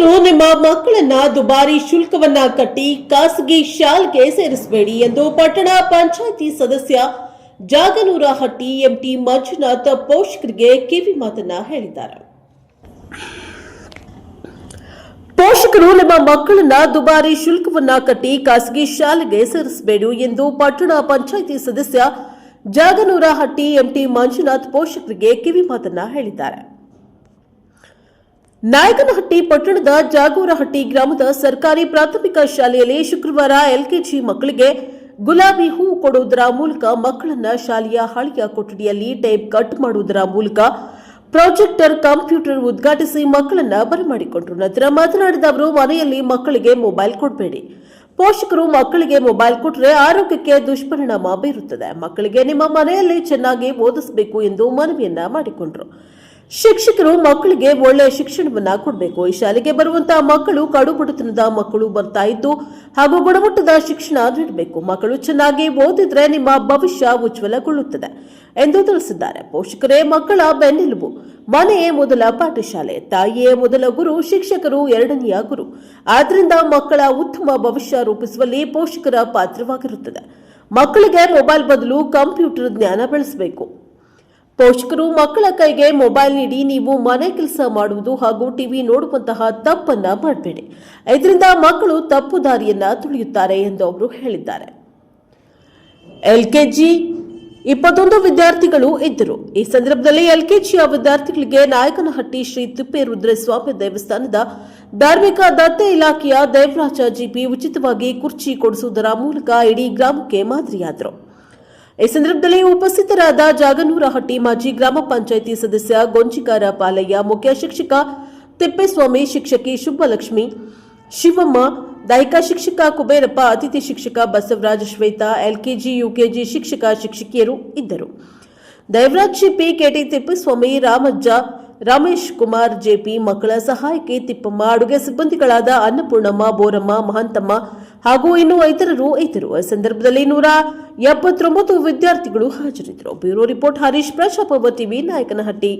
ಪೋಷಕರು ನಿಮ್ಮ ಮಕ್ಕಳನ್ನ ದುಬಾರಿ ಶುಲ್ಕವನ್ನ ಕಟ್ಟಿ ಖಾಸಗಿ ಶಾಲೆಗೆ ಸೇರಿಸಬೇಡಿ ಎಂದು ಪಟ್ಟಣ ಪಂಚಾಯಿತಿ ಸದಸ್ಯ ಜಾಗನೂರಹಟ್ಟಿ ಎಂಟಿ ಮಂಜುನಾಥ್ ಪೋಷಕರಿಗೆ ಕಿವಿ ಮಾತನ್ನ ಹೇಳಿದ್ದಾರೆ. ಪೋಷಕರು ನಿಮ್ಮ ಮಕ್ಕಳನ್ನ ದುಬಾರಿ ಶುಲ್ಕವನ್ನ ಕಟ್ಟಿ ಖಾಸಗಿ ಶಾಲೆಗೆ ಸೇರಿಸಬೇಡಿ ಎಂದು ಪಟ್ಟಣ ಪಂಚಾಯಿತಿ ಸದಸ್ಯ ಜಾಗನೂರಹಟ್ಟಿ ಎಂಟಿ ಮಂಜುನಾಥ್ ಪೋಷಕರಿಗೆ ಕಿವಿ ಮಾತನ್ನ ಹೇಳಿದ್ದಾರೆ. ನಾಯಕನಹಟ್ಟಿ ಪಟ್ಟಣದ ಜಾಗೂರಹಟ್ಟಿ ಗ್ರಾಮದ ಸರ್ಕಾರಿ ಪ್ರಾಥಮಿಕ ಶಾಲೆಯಲ್ಲಿ ಶುಕ್ರವಾರ ಎಲ್ಕೆಜಿ ಮಕ್ಕಳಿಗೆ ಗುಲಾಬಿ ಹೂ ಕೊಡುವುದರ ಮೂಲಕ ಮಕ್ಕಳನ್ನ ಶಾಲೆಯ ಹಳೆಯ ಕೊಠಡಿಯಲ್ಲಿ ಟೇಪ್ ಕಟ್ ಮಾಡುವುದರ ಮೂಲಕ ಪ್ರಾಜೆಕ್ಟರ್ ಕಂಪ್ಯೂಟರ್ ಉದ್ಘಾಟಿಸಿ ಮಕ್ಕಳನ್ನ ಬರಮಾಡಿಕೊಂಡರು. ನಂತರ ಮಾತನಾಡಿದ ಅವರು, ಮನೆಯಲ್ಲಿ ಮಕ್ಕಳಿಗೆ ಮೊಬೈಲ್ ಕೊಡಬೇಡಿ. ಪೋಷಕರು ಮಕ್ಕಳಿಗೆ ಮೊಬೈಲ್ ಕೊಟ್ಟರೆ ಆರೋಗ್ಯಕ್ಕೆ ದುಷ್ಪರಿಣಾಮ ಬೀರುತ್ತದೆ. ಮಕ್ಕಳಿಗೆ ನಿಮ್ಮ ಮನೆಯಲ್ಲಿ ಚೆನ್ನಾಗಿ ಓದಿಸಬೇಕು ಎಂದು ಮನವಿಯನ್ನ ಮಾಡಿಕೊಂಡರು. ಶಿಕ್ಷಕರು ಮಕ್ಕಳಿಗೆ ಒಳ್ಳೆಯ ಶಿಕ್ಷಣವನ್ನ ಕೊಡಬೇಕು. ಈ ಶಾಲೆಗೆ ಬರುವಂತಹ ಮಕ್ಕಳು ಕಡು ಬಡತನದ ಮಕ್ಕಳು ಬರ್ತಾ ಇದ್ದು ಹಾಗೂ ಗುಣಮಟ್ಟದ ಶಿಕ್ಷಣ ನೀಡಬೇಕು. ಮಕ್ಕಳು ಚೆನ್ನಾಗಿ ಓದಿದ್ರೆ ನಿಮ್ಮ ಭವಿಷ್ಯ ಉಜ್ವಲಗೊಳ್ಳುತ್ತದೆ ಎಂದು ತಿಳಿಸಿದ್ದಾರೆ. ಪೋಷಕರೇ ಮಕ್ಕಳ ಬೆನ್ನೆಲುಬು. ಮನೆಯೇ ಮೊದಲ ಪಾಠಶಾಲೆ, ತಾಯಿಯೇ ಮೊದಲ ಗುರು, ಶಿಕ್ಷಕರು ಎರಡನೆಯ ಗುರು. ಆದ್ದರಿಂದ ಮಕ್ಕಳ ಉತ್ತಮ ಭವಿಷ್ಯ ರೂಪಿಸುವಲ್ಲಿ ಪೋಷಕರ ಪಾತ್ರವಾಗಿರುತ್ತದೆ. ಮಕ್ಕಳಿಗೆ ಮೊಬೈಲ್ ಬದಲು ಕಂಪ್ಯೂಟರ್ ಜ್ಞಾನ ಬೆಳೆಸಬೇಕು. ಪೋಷಕರು ಮಕ್ಕಳ ಕೈಗೆ ಮೊಬೈಲ್ ನೀಡಿ ನೀವು ಮನೆ ಕೆಲಸ ಮಾಡುವುದು ಹಾಗೂ ಟಿವಿ ನೋಡುವಂತಹ ತಪ್ಪನ್ನ ಮಾಡಬೇಡಿ. ಇದರಿಂದ ಮಕ್ಕಳು ತಪ್ಪು ದಾರಿಯನ್ನ ತುಳಿಯುತ್ತಾರೆ ಎಂದು ಅವರು ಹೇಳಿದ್ದಾರೆ. ಎಲ್ಕೆಜಿ 21 ವಿದ್ಯಾರ್ಥಿಗಳು ಇದ್ದರು. ಈ ಸಂದರ್ಭದಲ್ಲಿ ಎಲ್ಕೆಜಿಯ ವಿದ್ಯಾರ್ಥಿಗಳಿಗೆ ನಾಯಕನಹಟ್ಟಿ ಶ್ರೀ ತಿಪ್ಪೇರುದ್ರಸ್ವಾಮಿ ದೇವಸ್ಥಾನದ ಧಾರ್ಮಿಕ ದತ್ತೆ ಇಲಾಖೆಯ ದೇವರಾಜ ಜಿಪಿ ಉಚಿತವಾಗಿ ಕುರ್ಚಿ ಕೊಡಿಸುವುದರ ಮೂಲಕ ಇಡೀ ಗ್ರಾಮಕ್ಕೆ ಮಾದರಿಯಾದರು. ಈ ಸಂದರ್ಭದಲ್ಲಿ ಉಪಸ್ಥಿತರಾದ ಜಾಗನೂರಹಟ್ಟಿ ಮಾಜಿ ಗ್ರಾಮ ಪಂಚಾಯಿತಿ ಸದಸ್ಯ ಗೊಂಚಿಗಾರ ಪಾಲಯ್ಯ, ಮುಖ್ಯ ಶಿಕ್ಷಕ ತಿಪ್ಪೇಸ್ವಾಮಿ, ಶಿಕ್ಷಕಿ ಶುಭಲಕ್ಷ್ಮಿ, ಶಿವಮ್ಮ, ದೈಹಿಕ ಶಿಕ್ಷಕ ಕುಬೇರಪ್ಪ, ಅತಿಥಿ ಶಿಕ್ಷಕ ಬಸವರಾಜ್, ಶ್ವೇತಾ, ಎಲ್ಕೆಜಿ ಯುಕೆಜಿ ಶಿಕ್ಷಕ ಶಿಕ್ಷಕಿಯರು ಇದ್ದರು. Devaraj GP, KT Thippeswamy, Ramajja, Ramesh Kumar JP, ಮಕ್ಕಳ ಸಹಾಯಕಿ ತಿಪ್ಪಮ್ಮ, ಅಡುಗೆ ಸಿಬ್ಬಂದಿಗಳಾದ ಅನ್ನಪೂರ್ಣಮ್ಮ, ಬೋರಮ್ಮ, ಮಹಂತಮ್ಮ ಹಾಗೂ ಇನ್ನು ಇತರರು ಇದ್ದರು. ಈ ಸಂದರ್ಭದಲ್ಲಿ 179 ವಿದ್ಯಾರ್ಥಿಗಳು ಹಾಜರಿದ್ದರು. Bureau report Harish, Prajaprabha TV, Nayakanahatti.